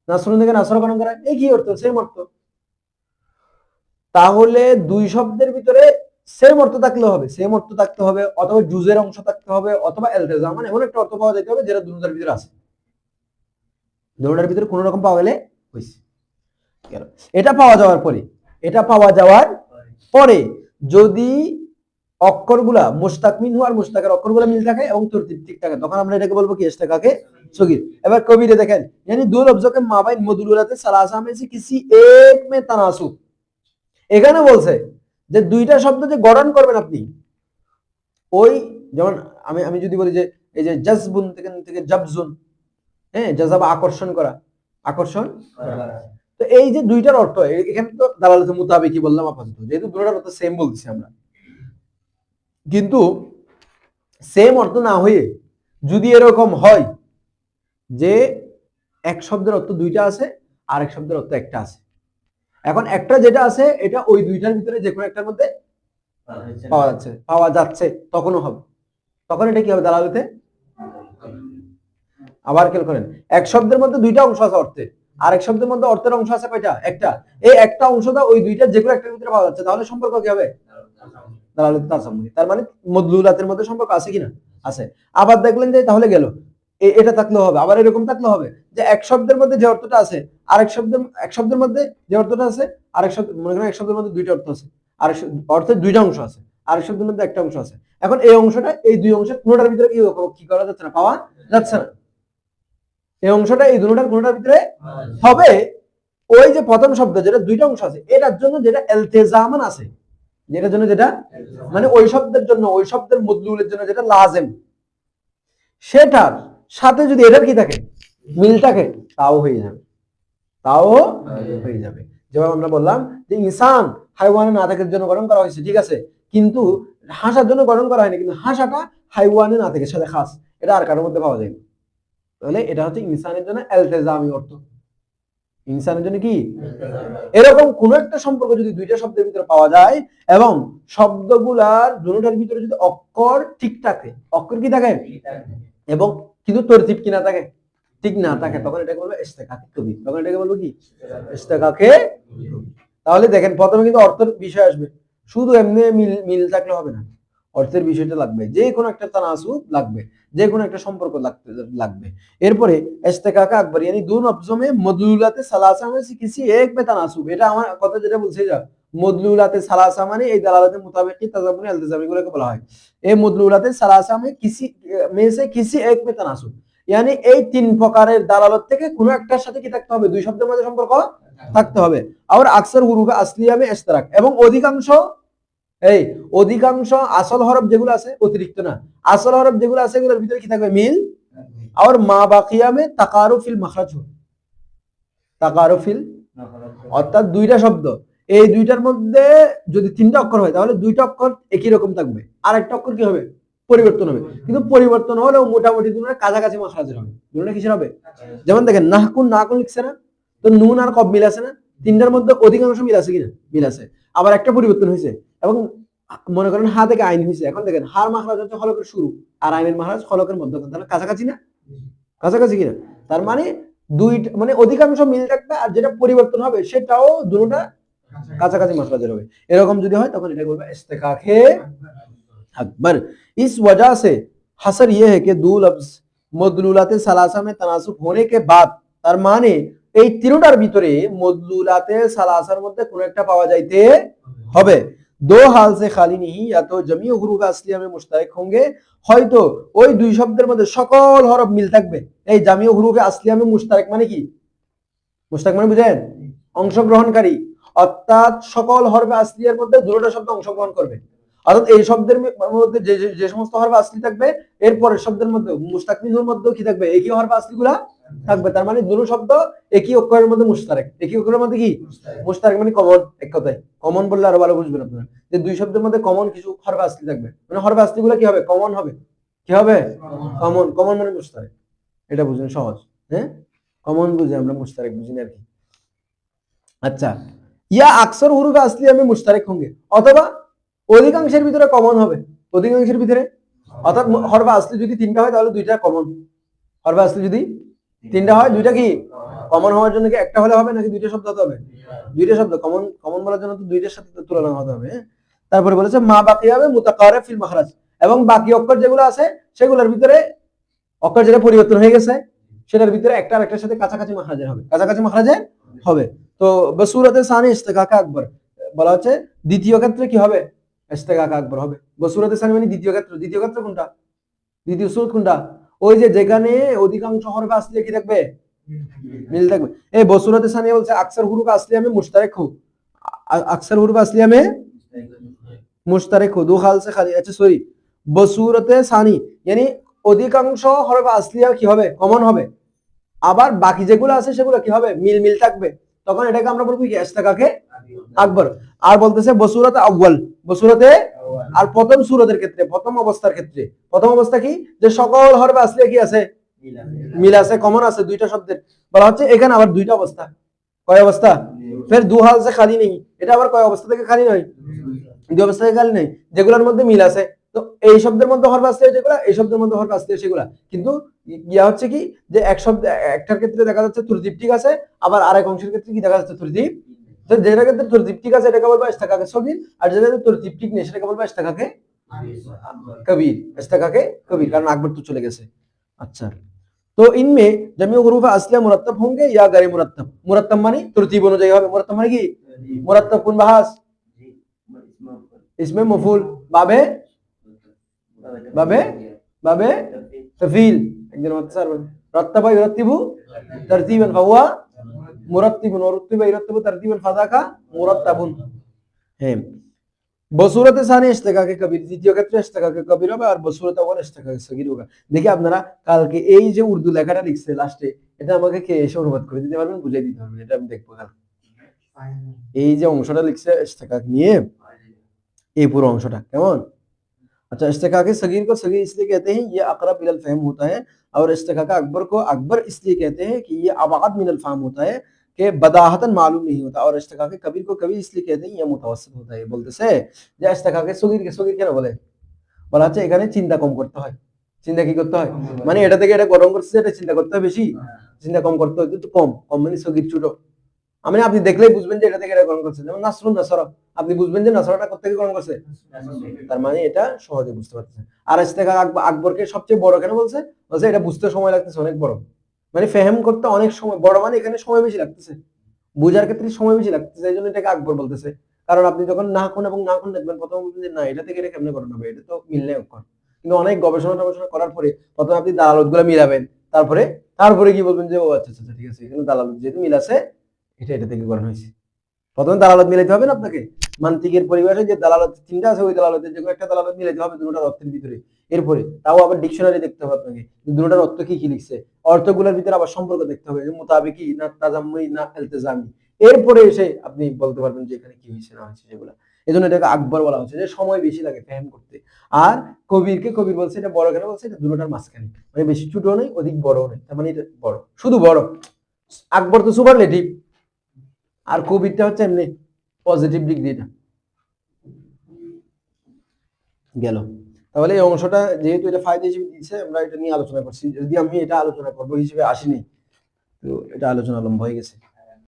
নাসরুন থেকে নাসরা গঠন করা এই কি অর্থ, সেম অর্থ। তাহলে দুই শব্দের ভিতরে সেম অর্থ থাকলে হবে, সেম অর্থ থাকতে হবে, অথবা জুজের অংশ থাকতে হবে, অথবা ইলতিজাম মানে এমন একটা অর্থ পাওয়া যেতে হবে যেটা দুটোর ভিতরে আছে, দুটোর ভিতরে কোনো রকম পাওয়া গেলে হইছে। এটা পাওয়া যাওয়ার পরে, এটা পাওয়া যাওয়ার পরে যদি অক্ষরগুলা মুশতাক মিনহু আর মুশতাকের অক্ষরগুলা মিল থাকে এবং তরতিব ঠিক থাকে, তখন আমরা এটাকে বলবো কি ইশতিকাকে সগীর। এবার কবিরে দেখেন यानी दो लफ्जों के माबैन मदलूलाते सलासा में से किसी एक में तनासुब, এখানে বলছে যে দুইটা শব্দ যে গঠন করবেন আপনি, ওই যেমন আমি আমি যদি বলি যে এই যে জাজবুন থেকে জাবজুন, হ্যাঁ জাযাব আকর্ষণ করা, আকর্ষণ। তো এই যে দুইটার অর্থ এখানে তো দালালতে মুতাবিকি বললাম আপাতত, যেহেতু দুটোর অর্থ সেম বলছি আমরা, কিন্তু সেম অর্থ না হয়ে যদি এরকম হয় যে এক শব্দের অর্থ দুইটা আছে আর এক শব্দের অর্থ একটা আছে, এখন একটা যেটা আছে এটা ওই দুইটার ভিতরে যে কোনো একটার মধ্যে পাওয়া যাচ্ছে তখনও হবে, তখন এটা কি হবে দালালতে। আবার খেয়াল করেন, এক শব্দের মধ্যে দুইটা অংশ আছে অর্থে, আর এক শব্দের মধ্যে অর্থের অংশ আছে কয়টা, একটা। এই একটা অংশটা ওই দুইটার যে কোনো একটার ভিতরে পাওয়া যাচ্ছে, তাহলে সম্পর্ক কি হবে, দালালতে তাসাম্মুহি। তার মানে মদলুলাতের মধ্যে সম্পর্ক আছে কিনা, আছে। আবার দেখলেন যে তাহলে গেল এটা থাকলেও হবে, আবার এরকম থাকলেও হবে যে এক শব্দের মধ্যে যে অর্থটা আছে এক শব্দের মধ্যে যে অর্থটা আছে আরেক শব্দ, মনে করেন এক শব্দের মধ্যে দুইটা অর্থ আছে, আরেক অর্থের দুইটা অংশ আছে, আরেক শব্দের মধ্যে একটা অংশ আছে। এখন এই অংশটা এই দুই অংশের কোনোটার ভিতরে কি করা যাচ্ছে না, পাওয়া যাচ্ছে না। এই অংশটা এই দুটোটার কোনোটার ভিতরে হবে ওই যে প্রথম শব্দ যেটা দুইটা অংশ আছে এটার জন্য যেটা ইলতিজামান আছে, যেটার জন্য যেটা মানে ওই শব্দের জন্য ওই শব্দের মদলুলের জন্য যেটা লাজেম, সেটার সাথে যদি এটার কি থাকে, মিল থাকে, তাও হয়ে যাবে, তাও হয়ে যাবে। যেমন আমরা বললাম যে ইনসান হাইওয়ানে না থাকার জন্য গঠন করা হয়েছে, ঠিক আছে, কিন্তু হাসার জন্য গঠন করা হয়নি, কিন্তু হাসাটা হাইওয়ানে না থেকে সাথে খাস, এটা আর কারোর মধ্যে পাওয়া যায় না। তাহলে এটা হচ্ছে ইনসানের জন্য ইলতিজামি অর্থ, ইনসানের জন্য কি এরকম কোন একটা সম্পর্ক যদি দুইটা শব্দের ভিতরে পাওয়া যায় এবং শব্দগুলার দুটোটার ভিতরে যদি অক্ষর ঠিক থাকে, অক্ষর কি থাকে এবং কিন্তু তরতিব কি না থাকে, ঠিক না থাকে, তখন এটাকে বলবো ইস্তেকাকে কবি, তখন এটাকে বলবো কি ইস্তেকাকে কবি। তাহলে দেখেন প্রথমে কিন্তু অর্থের বিষয় আসবে, শুধু এমনি মিল থাকলে হবে না, অর্থের বিষয়টা লাগবে, যে কোনো একটা তানাসুব লাগবে, যে কোনো একটা সম্পর্ক লাগবে। এরপরে ইস্তেকাকা আকবর यानी दो लफ्जों में मदलूलात सलासा में से किसी एक में तनासुब, এটা আমার কথা যেটা বলছি যা মদলুলাতে সালাসা মানে এই দালালাতের মুতাবিকি তাজাম্মুনি ইলতিজামি গুলোকে বলা হয়। এই মদলুলাতে সালাসা में किसी एक में तनासुब यानी এই তিন প্রকারের দালালত থেকে কোনো একটার সাথে কি থাকতে হবে, দুই শব্দের মধ্যে সম্পর্ক থাকতে হবে। আর আকসার হুরুফে আসলিয়া में ইশতিরাক, এবং অধিকাংশ আসল হরফ যেগুলো আছে, অতিরিক্ত না, আসল হরফ যেগুলো আছে এগুলোর ভিতরে কি থাকবে, মিল। আর মা বাকিয়া में তাকারুফিল মাখরাজ, তাকারুফিল অর্থাৎ দুইটা শব্দ, এই দুইটার মধ্যে যদি তিনটা অক্ষর হয় তাহলে দুইটা অক্ষর একই রকম থাকবে, আর একটা অক্ষর কি হবে, পরিবর্তন হবে, কিন্তু পরিবর্তন হলেও মোটামুটি দুটোর কাছাকাছি মাখরাজের হবে, দুটোটা কিসের হবে। যেমন দেখেন নাহকুন নাকুন লিখছে না, তো নুন আর কব মিল আছে না, তিনটার মধ্যে অধিকাংশ মিল আছে কিনা, মিল আছে, আবার একটা পরিবর্তন হয়েছে, এবং মনে করেন হা থেকে আইন হয়েছে, এখন দেখেন হার মাখরাজ হচ্ছে হলকের শুরু আর আইনের মাখরাজ হলকের মধ্যখান, তাহলে কাছাকাছি না, কাছাকাছি কিনা। তার মানে দুইটা মানে অধিকাংশ মিল থাকবে, আর যেটা পরিবর্তন হবে সেটাও দুটোটা কাছাকাছি মাখরাজের হবে। এরকম যদি হয় তখন এটা বলবে ইস্তেকাকে আকবর। इस वजह से हसर ये है कि दो लफ्ज मदलूलाते सलासा में तनासुब होने के बाद, তার মানে এই তিনটার ভিতরে মদলুলাতে সালাসার মধ্যে কোন একটা পাওয়া যাইতে হবে। दो हाल से खाली नहीं, या तो जमी हुरूफ असलिया में मुश्तरक होंगे, হয়তো ওই দুই শব্দের মধ্যে সকল হরফ মিল থাকবে। এই জামিউ হুরুফে আসলিয়া में মুশতারক মানে কি, মুশতারক মানে বুঝেন অংশগ্রহণকারী, অর্থাৎ সকল হরফে আসলিয়ার মধ্যে দুটোটা শব্দ অংশগ্রহণ করবে, অর্থাৎ এই শব্দের মধ্যে যে সমস্ত হরফে আসলি থাকবে এরপরের শব্দের মধ্যে মুস্তাকমিনুর মধ্যে কি থাকবে, একই হরফে আসলিগুলা থাকবে। তার মানে দুটো শব্দ একই অক্ষরের মধ্যে মুশতারক, একই অক্ষরের মধ্যে কি মুশতারক মানে কমন, এক কথায় কমন বললে আরো ভালো বুঝবেন আপনারা, যে দুই শব্দের মধ্যে কমন কিছু হরফে আসলি থাকবে, মানে হরফে আসলিগুলা কি হবে, কমন হবে, কি হবে, কমন, কমন মানে মুশতারক, এটা বুঝুন সহজ, হ্যাঁ কমন বুঝে আমরা মুশতারক বুঝি না আর কি। আচ্ছা, ইয়া আকসার হুরুফে আসলি আমি মুশতারক होंगे, অথবা অধিকাংশের ভিতরে কমন হবে, অধিকাংশের ভিতরে, অর্থাৎ হরফে আসলি যদি তিনটা হয় তাহলে দুইটা কমন, হরফে আসলি যদি তিনটা হয় দুইটা কি কমন হওয়ার জন্য কি একটা হলে হবে নাকি দুইটা শব্দ হতে হবে, দুইটা শব্দ কমন, কমন বলার জন্য তো দুইটার সাথে তুলনা হতে হবে। তারপরে বলেছে মা বাকি হবে মুতাকারিব ফিল মাখরাজ, এবং বাকি অক্ষর যেগুলো আছে সেগুলোর ভিতরে অক্ষর যেটা পরিবর্তন হয়ে গেছে সেটার ভিতরে একটা আরেকটার সাথে কাছাকাছি মাখরাজের হবে, কাছাকাছি মাখরাজের হবে। তো বসুরতে সানি ইস্তেকাকা আকবর বলা হচ্ছে দ্বিতীয় ক্ষেত্রে কি হবে, ইস্তেকাকা আকবর হবে। বসুরতে সানি মানে দ্বিতীয় ক্ষেত্র, দ্বিতীয় ক্ষেত্র কোনটা, দ্বিতীয় সূরত কোনটা, ওই যে যেখানে অধিকাংশ হরফে আসলি কি থাকবে, মিল থাকবে। এই বসুরতে সানি বলছে আকসার হুরুফ আসলিয়া में मुश्तरक हो, আকসার হুরুফ আসলিয়া में मुश्तरक हो, दो हाल से खाली, अच्छा सॉरी বসুরতে সানি यानी অধিকাংশ হরফে আসলিয়া কি হবে, কমন হবে, আবার বাকি যেগুলো আছে সেগুলো কি হবে, মিল মিল থাকবে, তখন এটাকে আমরা বলবো কি ইস্তেকাকে আকবর। আর বলতেছে বসুরতে আউয়াল, বসুরতে, আর প্রথম সূরতের ক্ষেত্রে, প্রথম অবস্থার ক্ষেত্রে, প্রথম অবস্থা কি, যে সকল হরফে আসলে কি আছে, মিল আছে, কমন আছে দুইটা শব্দের, বলা হচ্ছে এখানে আবার দুইটা অবস্থা, কয় অবস্থা, ফের দু হাল সে খালি নেই, এটা আবার কয় অবস্থা থেকে খালি নয়, দুই অবস্থা থেকে খালি নেই, যেগুলোর মধ্যে মিল আছে। তো এই শব্দের মধ্যে হরফ আসলে যেগুলা, এই শব্দের মধ্যে হরফ আসলে সেগুলা, কিন্তু ইয়া হচ্ছে কি, যে এক শব্দ একটার ক্ষেত্রে দেখা যাচ্ছে তরতিব ঠিক আছে, আবার আরেক অংশের ক্ষেত্রে কি দেখা যাচ্ছে তরতিব, তো যেটার ক্ষেত্রে তরতিব ঠিক আছে এটাকে বলবো ইস্তেকাকে সগীর, আর যেটাতে তরতিব ঠিক নেই সেটাকে বলবো ইস্তেকাকে কবির, ইস্তেকাকে কবির, কারণ আকবর তো চলে গেছে। अच्छा, तो इनमें जमी हुरूफ असलिया मुरत्तब होंगे या गैर मुरत्तब, मुरत्तब मानी तरतीब অনুযায়ী হবে, मुरत्तब मानी কি, मुरत्तब কোন বাহাস, इसमें मफूल, বাবে বাবে বাবে তফিল, একজন মুতাসার রত্তাবা ইরাত্তিবু তারতিবান ফাহুয়া মুরাত্তিবুন, ওয়া ইরাত্তিবু তারতিবান ফাযাকা মুরাত্তাবুন। হ্যাঁ, বসুরতে সানি ইস্তেকাকে কবির, দ্বিতীয় ক্ষেত্রে ইস্তেকাকে কবির হবে, আর বসুরতে আউয়াল ইস্তেকাকে সগীর হবে। দেখি আপনারা কালকে এই যে উর্দু লেখাটা লিখছে লাস্টে, এটা আমাকে কে এসে অনুবাদ করে দিতে পারবেন, বুঝিয়ে দিতে পারবেন, এটা আমি দেখবো কাল। এই যে অংশটা লিখছে ইস্তেকাক নিয়ে, এই পুরো অংশটা কেমন। अच्छा, इस्तेकाके सगीर को सगीर इसलिए कहते हैं ये अकरब इलल फहम होता है, और इस्तेकाका अकबर को अकबर इसलिए कहते हैं कि ये अबाद मिनल फाहम होता है, कि बदाहतन मालूम नहीं होता, और इस्तेकाके कबीर को कबीर इसलिए कहते हैं ये मुतवस्सित होता है। बोलतेছে যে ইস্তেকাকে সগীর কেন বলে, বলা হচ্ছে এখানে চিন্তা কম করতে হয়, চিন্তা কি করতে হয়, মানে এটা থেকে এটা গরম করছে, এটা চিন্তা করতে হয় বেশি, চিন্তা কম করতে হয়, কিন্তু কম কম মানে সগীর ছোট, মানে আপনি দেখলেই বুঝবেন যে এটা থেকে এটা গ্রহণ করছে, যেমন নাসরুন নাসরা, আপনি বুঝবেন যে নাসরাটা কোথা থেকে গ্রহণ করছে, তার মানে এটা সহজে বুঝতে পারতেছে। আর ইস্তেকাক আকবরকে সবচেয়ে বড় কেন বলছে, বলছে এটা বুঝতে সময় লাগতেছে অনেক বড়, মানে ফেহেম করতে অনেক সময় বড়, মানে এখানে সময় বেশি লাগতেছে, বোঝার ক্ষেত্রে সময় বেশি লাগতেছে, এই জন্য এটাকে আকবর বলতেছে। কারণ আপনি যখন নাহকুন এবং নাহকুন দেখবেন, প্রথমে বুঝবেন যে না এটা থেকে এটা কেমনে গঠন হবে, এটা তো মিললে অক্ষর, কিন্তু অনেক গবেষণা টবেষণা করার পরে প্রথমে আপনি দালালত গুলা মিলাবেন, তারপরে তারপরে কি বলবেন যে ও আচ্ছা আচ্ছা ঠিক আছে, এখানে দালালত যেহেতু মিল আছে, এটা থেকে গঠন হয়েছে। প্রথমে দালালত মিলাইতে হবে না আপনাকে, মান্তিকের পরিভাষায় যে দালালত তিনটা আছে, ওই দালালতের যে কোনো একটা দালালত মিলাইতে হবে দুটোটার অর্থের ভিতরে, এরপরে তাও আবার ডিকশনারি দেখতে হবে আপনাকে, দুটোটার অর্থ কি কি লিখছে, অর্থগুলোর ভিতরে আবার সম্পর্ক দেখতে হবে, যে মুতাবিকি না তাজাম্মুই না ইলতিজামি, এরপরে এসে আপনি বলতে পারবেন যে এখানে কি হয়েছে না হয়েছে সেগুলা। এজন্য এটাকে আকবর বলা হচ্ছে, যে সময় বেশি লাগে ফেহেম করতে। আর কবিরকে কবির বলছে, এটা বড় কেন বলছে, এটা দুটোটার মাঝখানে, মানে বেশি ছোটও নেই অধিক বড়ও নেই, তার মানে এটা বড়, শুধু বড়। আকবর তো সুপারলেটিভ, আর কবিরটা হচ্ছে এমনি পজিটিভ ডিগ্রি, এটা গেল। তাহলে এই অংশটা যেহেতু এটা ফায়দা হিসেবে দিয়েছে, আমরা এটা নিয়ে আলোচনা করছি, যদি আমি এটা আলোচনা করবো হিসেবে আসিনি, তো এটা আলোচনা লম্বা হয়ে গেছে।